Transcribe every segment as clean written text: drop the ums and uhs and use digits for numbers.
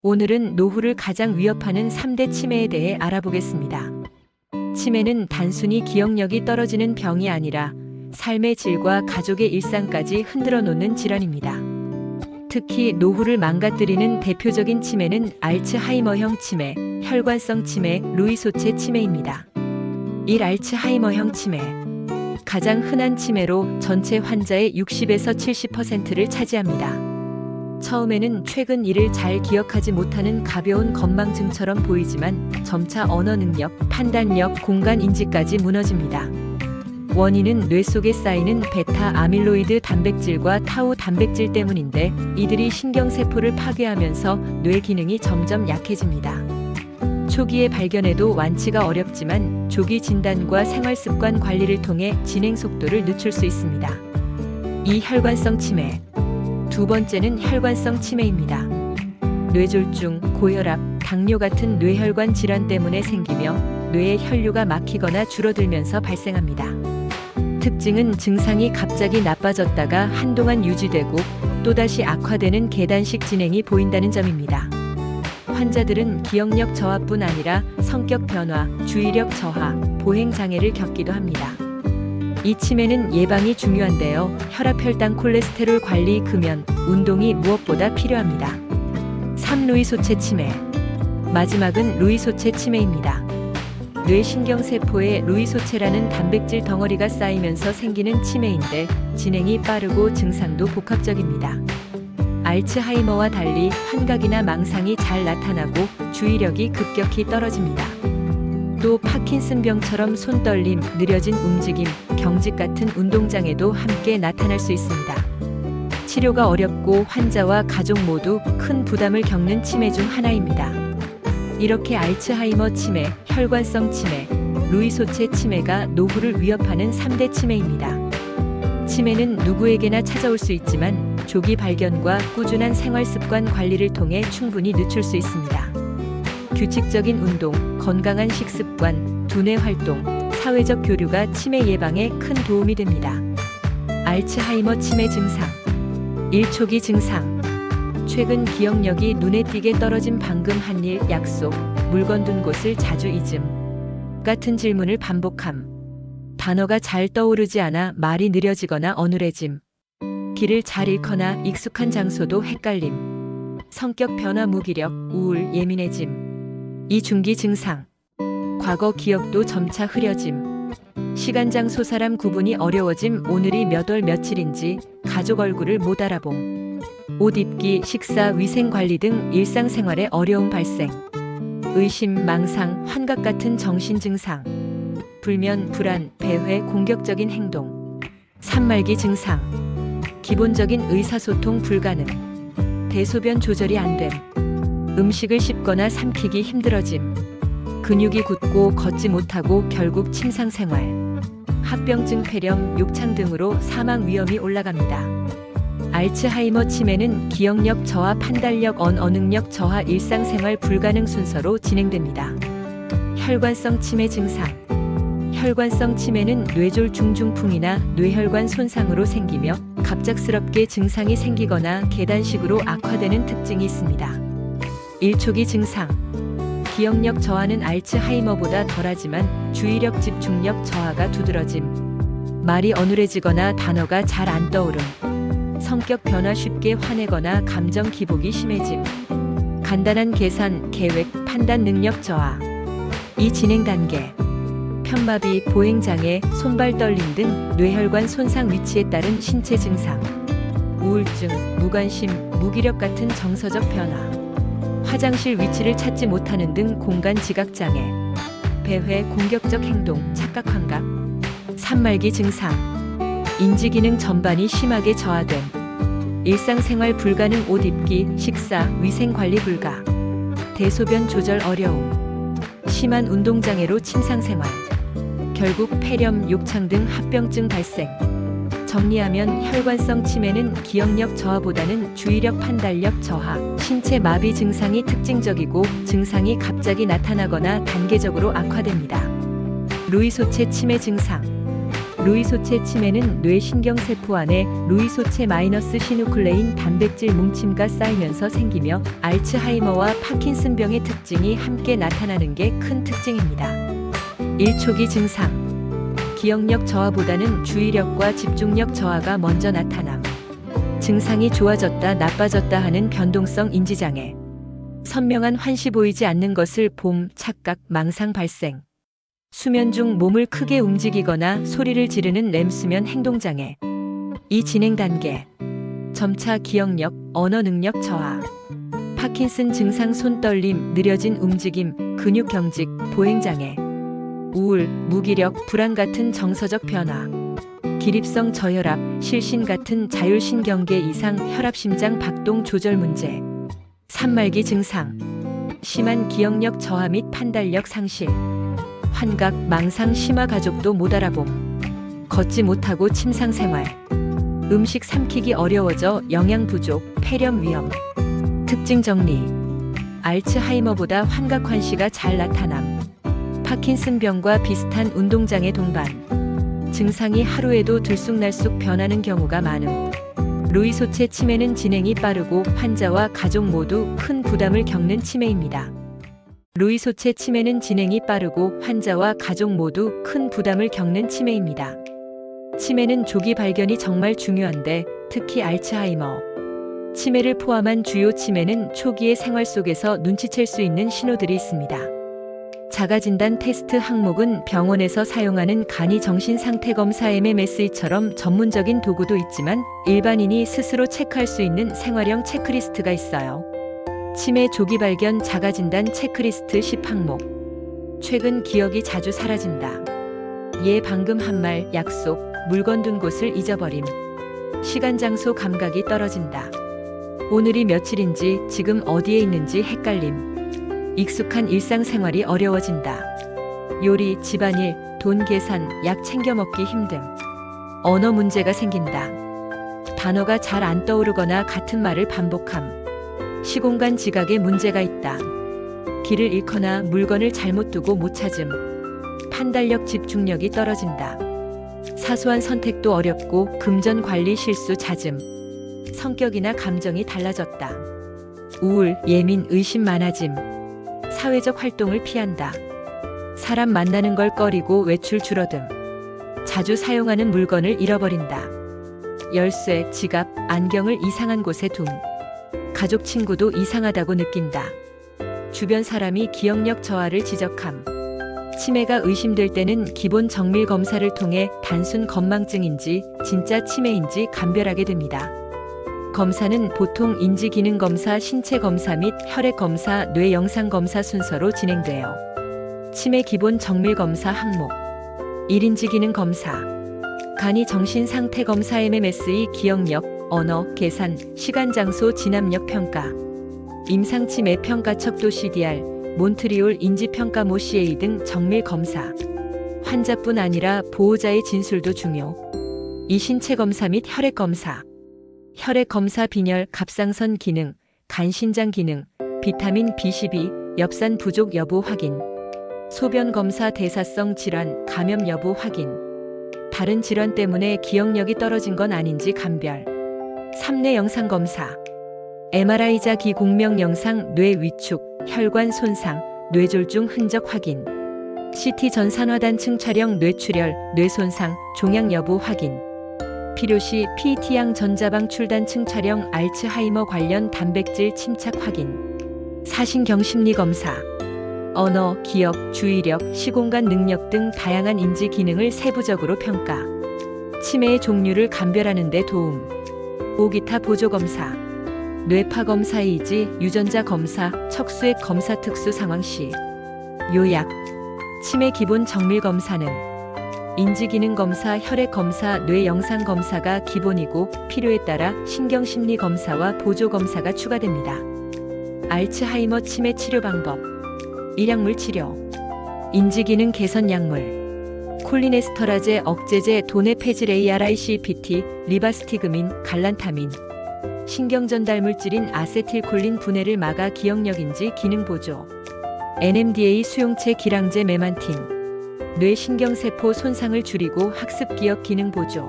오늘은 노후를 가장 위협하는 3대 치매에 대해 알아보겠습니다. 치매는 단순히 기억력이 떨어지는 병이 아니라 삶의 질과 가족의 일상까지 흔들어 놓는 질환입니다. 특히 노후를 망가뜨리는 대표적인 치매는 알츠하이머형 치매, 혈관성 치매, 루이소체 치매입니다. 1. 알츠하이머형 치매. 가장 흔한 치매로 전체 환자의 60에서 70%를 차지합니다. 처음에는 최근 일을 잘 기억하지 못하는 가벼운 건망증처럼 보이지만 점차 언어 능력, 판단력, 공간 인지까지 무너집니다. 원인은 뇌 속에 쌓이는 베타 아밀로이드 단백질과 타우 단백질 때문인데 이들이 신경세포를 파괴하면서 뇌 기능이 점점 약해집니다. 초기에 발견해도 완치가 어렵지만 조기 진단과 생활습관 관리를 통해 진행 속도를 늦출 수 있습니다. 2. 혈관성 치매. 두 번째는 혈관성 치매입니다. 뇌졸중, 고혈압, 당뇨 같은 뇌혈관 질환 때문에 생기며 뇌의 혈류가 막히거나 줄어들면서 발생합니다. 특징은 증상이 갑자기 나빠졌다가 한동안 유지되고 또다시 악화되는 계단식 진행이 보인다는 점입니다. 환자들은 기억력 저하뿐 아니라 성격 변화, 주의력 저하, 보행 장애를 겪기도 합니다. 이 치매는 예방이 중요한데요. 혈압, 혈당, 콜레스테롤 관리, 금연, 운동이 무엇보다 필요합니다. 3. 루이소체 치매. 마지막은 루이소체 치매입니다. 뇌신경세포에 루이소체라는 단백질 덩어리가 쌓이면서 생기는 치매인데 진행이 빠르고 증상도 복합적입니다. 알츠하이머와 달리 환각이나 망상이 잘 나타나고 주의력이 급격히 떨어집니다. 또 파킨슨병처럼 손떨림, 느려진 움직임, 경직 같은 운동장애도 함께 나타날 수 있습니다. 치료가 어렵고 환자와 가족 모두 큰 부담을 겪는 치매 중 하나입니다. 이렇게 알츠하이머 치매, 혈관성 치매, 루이소체 치매가 노후를 위협하는 3대 치매입니다. 치매는 누구에게나 찾아올 수 있지만 조기 발견과 꾸준한 생활습관 관리를 통해 충분히 늦출 수 있습니다. 규칙적인 운동, 건강한 식습관, 두뇌 활동, 사회적 교류가 치매 예방에 큰 도움이 됩니다. 알츠하이머 치매 증상. 1. 초기 증상. 최근 기억력이 눈에 띄게 떨어진, 방금 한 일, 약속, 물건 둔 곳을 자주 잊음 같은 질문을 반복함. 단어가 잘 떠오르지 않아 말이 느려지거나 어눌해짐. 길을 잘 잃거나 익숙한 장소도 헷갈림. 성격 변화, 무기력, 우울, 예민해짐. 2. 중기 증상. 과거 기억도 점차 흐려짐. 시간, 장소, 사람 구분이 어려워짐. 오늘이 몇 월 며칠인지, 가족 얼굴을 못 알아봄. 옷 입기, 식사, 위생 관리 등 일상생활에 어려움 발생. 의심, 망상, 환각 같은 정신 증상. 불면, 불안, 배회, 공격적인 행동. 3. 말기 증상. 기본적인 의사소통 불가능. 대소변 조절이 안 됨. 음식을 씹거나 삼키기 힘들어짐. 근육이 굳고 걷지 못하고 결국 침상생활. 합병증, 폐렴, 욕창 등으로 사망 위험이 올라갑니다. 알츠하이머 치매는 기억력 저하, 판단력, 언어 능력 저하, 일상생활 불가능 순서로 진행됩니다. 혈관성 치매 증상. 혈관성 치매는 뇌졸중, 중풍이나 뇌혈관 손상으로 생기며 갑작스럽게 증상이 생기거나 계단식으로 악화되는 특징이 있습니다. 1. 초기 증상. 기억력 저하는 알츠하이머보다 덜하지만 주의력, 집중력 저하가 두드러짐. 말이 어눌해지거나 단어가 잘 안 떠오름. 성격 변화, 쉽게 화내거나 감정 기복이 심해짐. 간단한 계산, 계획, 판단 능력 저하. 2. 진행 단계. 편마비, 보행장애, 손발 떨림 등 뇌혈관 손상 위치에 따른 신체 증상. 우울증, 무관심, 무기력 같은 정서적 변화. 화장실 위치를 찾지 못하는 등 공간 지각장애. 배회, 공격적 행동, 착각 환각. 3. 말기 증상. 인지기능 전반이 심하게 저하됨. 일상생활 불가능, 옷 입기, 식사, 위생관리 불가. 대소변 조절 어려움. 심한 운동장애로 침상생활. 결국 폐렴, 욕창 등 합병증 발생. 정리하면 혈관성 치매는 기억력 저하보다는 주의력, 판단력 저하, 신체 마비 증상이 특징적이고 증상이 갑자기 나타나거나 단계적으로 악화됩니다. 루이소체 치매 증상. 루이소체 치매는 뇌 신경세포 안에 루이소체 마이너스 시누클레인 단백질 뭉침과 쌓이면서 생기며 알츠하이머와 파킨슨병의 특징이 함께 나타나는 게 큰 특징입니다. 1초기 증상. 기억력 저하보다는 주의력과 집중력 저하가 먼저 나타남. 증상이 좋아졌다 나빠졌다 하는 변동성 인지장애. 선명한 환시 보이지 않는 것을 봄, 착각, 망상 발생. 수면 중 몸을 크게 움직이거나 소리를 지르는 렘수면 행동장애. 이 진행 단계. 점차 기억력, 언어 능력 저하. 파킨슨 증상 손떨림, 느려진 움직임, 근육 경직, 보행장애. 우울, 무기력, 불안 같은 정서적 변화. 기립성 저혈압, 실신 같은 자율신경계 이상, 혈압심장 박동 조절 문제. 산말기 증상. 심한 기억력 저하 및 판단력 상실. 환각, 망상 심화 가족도 못 알아봄. 걷지 못하고 침상 생활. 음식 삼키기 어려워져 영양 부족, 폐렴 위험. 특징 정리. 알츠하이머보다 환각 환시가 잘 나타남. 파킨슨병과 비슷한 운동장애 동반. 증상이 하루에도 들쑥날쑥 변하는 경우가 많음. 루이소체 치매는 진행이 빠르고 환자와 가족 모두 큰 부담을 겪는 치매입니다. 루이소체 치매는 진행이 빠르고 환자와 가족 모두 큰 부담을 겪는 치매입니다. 치매는 조기 발견이 정말 중요한데 특히 알츠하이머 치매를 포함한 주요 치매는 초기의 생활 속에서 눈치챌 수 있는 신호들이 있습니다. 자가진단 테스트 항목은 병원에서 사용하는 간이 정신상태검사 MMSE처럼 전문적인 도구도 있지만 일반인이 스스로 체크할 수 있는 생활형 체크리스트가 있어요. 치매 조기 발견 자가진단 체크리스트 10항목. 최근 기억이 자주 사라진다. 예 방금 한 말, 약속, 물건 둔 곳을 잊어버림. 시간 장소 감각이 떨어진다. 오늘이 며칠인지 지금 어디에 있는지 헷갈림. 익숙한 일상생활이 어려워진다. 요리, 집안일, 돈 계산, 약 챙겨 먹기 힘듦. 언어 문제가 생긴다. 단어가 잘 안 떠오르거나 같은 말을 반복함. 시공간 지각에 문제가 있다. 길을 잃거나 물건을 잘못 두고 못 찾음. 판단력 집중력이 떨어진다. 사소한 선택도 어렵고 금전 관리 실수 잦음. 성격이나 감정이 달라졌다. 우울, 예민, 의심 많아짐. 사회적 활동을 피한다. 사람 만나는 걸 꺼리고 외출 줄어듦. 자주 사용하는 물건을 잃어버린다. 열쇠, 지갑, 안경을 이상한 곳에 둠. 가족 친구도 이상하다고 느낀다. 주변 사람이 기억력 저하를 지적함. 치매가 의심될 때는 기본 정밀 검사를 통해 단순 건망증인지 진짜 치매인지 감별하게 됩니다. 검사는 보통 인지기능검사, 신체검사 및 혈액검사, 뇌영상검사 순서로 진행돼요. 치매 기본 정밀검사 항목 1인지기능검사 간이 정신상태검사 MMSE 기억력, 언어, 계산, 시간, 장소, 진압력 평가 임상치매 평가 척도 CDR, 몬트리올 인지평가 모CA 등 정밀검사 환자뿐 아니라 보호자의 진술도 중요. 이 신체검사 및 혈액검사 혈액검사 빈혈, 갑상선 기능, 간 신장 기능, 비타민 B12, 엽산 부족 여부 확인 소변검사 대사성 질환, 감염 여부 확인 다른 질환 때문에 기억력이 떨어진 건 아닌지 감별 3내 영상검사 MRI자 기공명 영상 뇌 위축, 혈관 손상, 뇌졸중 흔적 확인 CT 전산화단층 촬영 뇌출혈, 뇌손상, 종양 여부 확인 필요시 PET양 전자방 출단층 촬영 알츠하이머 관련 단백질 침착 확인 사신경 심리검사 언어, 기억, 주의력, 시공간 능력 등 다양한 인지 기능을 세부적으로 평가 치매의 종류를 감별하는 데 도움 오기타 보조검사 뇌파 검사 이지, 유전자 검사, 척수액 검사 특수 상황 시 요약 치매 기본 정밀 검사는 인지기능검사, 혈액검사, 뇌영상검사가 기본이고 필요에 따라 신경심리검사와 보조검사가 추가됩니다. 알츠하이머 치매 치료 방법 일약물 치료 인지기능 개선 약물 콜리네스터라제 억제제 도네페질 ARICPT, 리바스티그민, 갈란타민 신경전달 물질인 아세틸콜린 분해를 막아 기억력 인지 기능 보조 NMDA 수용체 기량제 메만틴 뇌 신경세포 손상을 줄이고 학습 기억 기능 보조.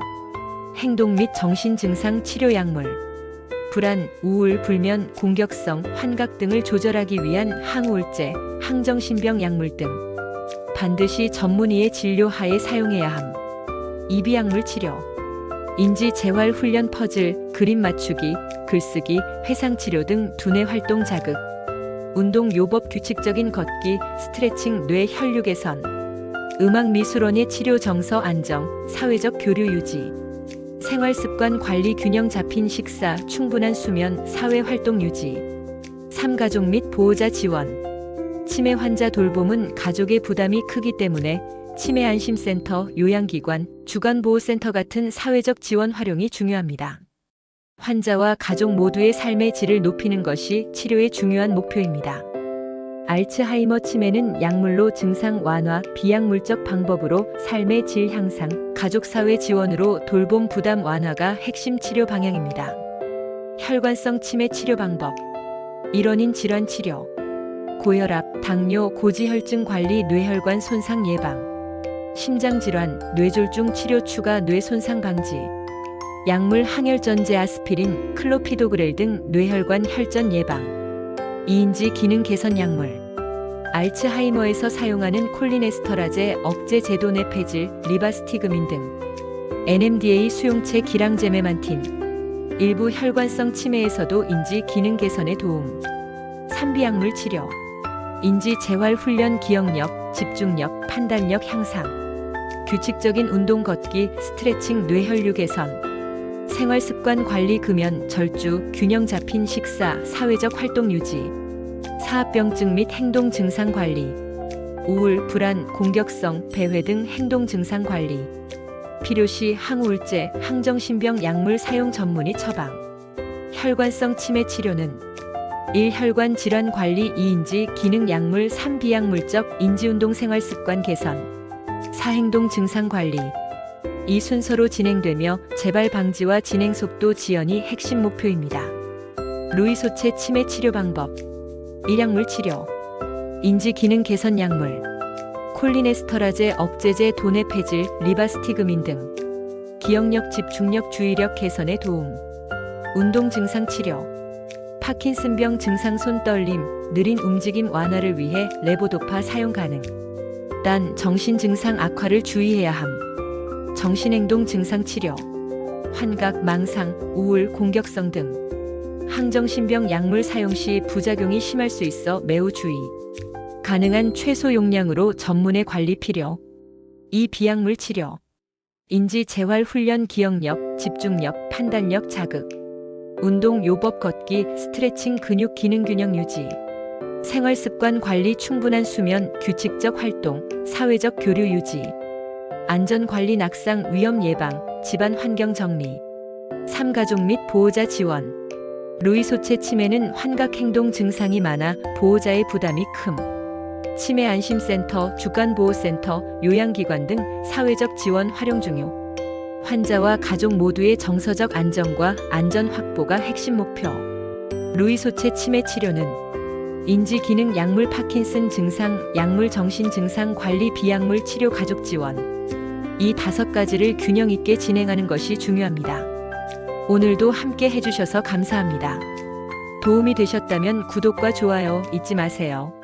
행동 및 정신 증상 치료 약물. 불안, 우울, 불면, 공격성, 환각 등을 조절하기 위한 항우울제, 항정신병 약물 등. 반드시 전문의의 진료하에 사용해야 함. 이비약물 치료. 인지 재활 훈련 퍼즐, 그림 맞추기, 글쓰기, 회상 치료 등 두뇌 활동 자극. 운동 요법 규칙적인 걷기, 스트레칭 뇌 혈류 개선. 음악 미술원의 치료 정서 안정, 사회적 교류 유지. 생활 습관 관리 균형 잡힌 식사, 충분한 수면, 사회 활동 유지. 3가족 및 보호자 지원. 치매 환자 돌봄은 가족의 부담이 크기 때문에 치매 안심센터, 요양기관, 주간보호센터 같은 사회적 지원 활용이 중요합니다. 환자와 가족 모두의 삶의 질을 높이는 것이 치료의 중요한 목표입니다. 알츠하이머 치매는 약물로 증상 완화, 비약물적 방법으로 삶의 질 향상, 가족사회 지원으로 돌봄 부담 완화가 핵심 치료 방향입니다. 혈관성 치매 치료 방법. 일원인 질환 치료. 고혈압, 당뇨, 고지혈증 관리, 뇌혈관 손상 예방. 심장질환, 뇌졸중 치료 추가 뇌 손상 방지. 약물 항혈전제 아스피린, 클로피도그렐 등 뇌혈관 혈전 예방. 이인지 기능 개선 약물. 알츠하이머에서 사용하는 콜리네스터라제 억제 제도내 폐질, 리바스티그민 등. NMDA 수용체 기랑제메만틴. 일부 혈관성 치매에서도 인지 기능 개선에 도움. 산비약물 치료. 인지 재활 훈련 기억력, 집중력, 판단력 향상. 규칙적인 운동 걷기, 스트레칭 뇌혈류 개선. 생활습관 관리 금연, 절주, 균형 잡힌 식사, 사회적 활동 유지. 사합병증 및 행동 증상 관리. 우울, 불안, 공격성, 배회 등 행동 증상 관리. 필요시 항우울제, 항정신병 약물 사용 전문의 처방. 혈관성 치매 치료는 1. 혈관 질환 관리 2. 인지 기능 약물 3. 비약물적 인지운동 생활습관 개선 4. 행동 증상 관리. 이 순서로 진행되며 재발 방지와 진행 속도 지연이 핵심 목표입니다. 루이소체 치매 치료 방법. 1약물 치료. 인지 기능 개선 약물. 콜리네스터라제 억제제 도내 폐질, 리바스티그민 등. 기억력 집중력 주의력 개선에 도움. 운동 증상 치료. 파킨슨병 증상 손 떨림, 느린 움직임 완화를 위해 레보도파 사용 가능. 단 정신 증상 악화를 주의해야 함. 정신행동 증상 치료. 환각, 망상, 우울, 공격성 등. 항정신병 약물 사용 시 부작용이 심할 수 있어 매우 주의. 가능한 최소 용량으로 전문의 관리 필요. 2. 비약물 치료. 인지 재활 훈련 기억력, 집중력, 판단력 자극. 운동 요법 걷기, 스트레칭 근육 기능 균형 유지. 생활습관 관리 충분한 수면, 규칙적 활동, 사회적 교류 유지. 안전관리 낙상 위험 예방, 집안 환경 정리. 3가족 및 보호자 지원. 루이소체 치매는 환각행동 증상이 많아 보호자의 부담이 큼. 치매 안심센터, 주간보호센터, 요양기관 등 사회적 지원 활용 중요. 환자와 가족 모두의 정서적 안정과 안전 확보가 핵심 목표. 루이소체 치매 치료는 인지 기능 약물 파킨슨 증상, 약물 정신 증상 관리 비약물 치료 가족 지원. 이 5가지를 균형 있게 진행하는 것이 중요합니다. 오늘도 함께 해주셔서 감사합니다. 도움이 되셨다면 구독과 좋아요 잊지 마세요.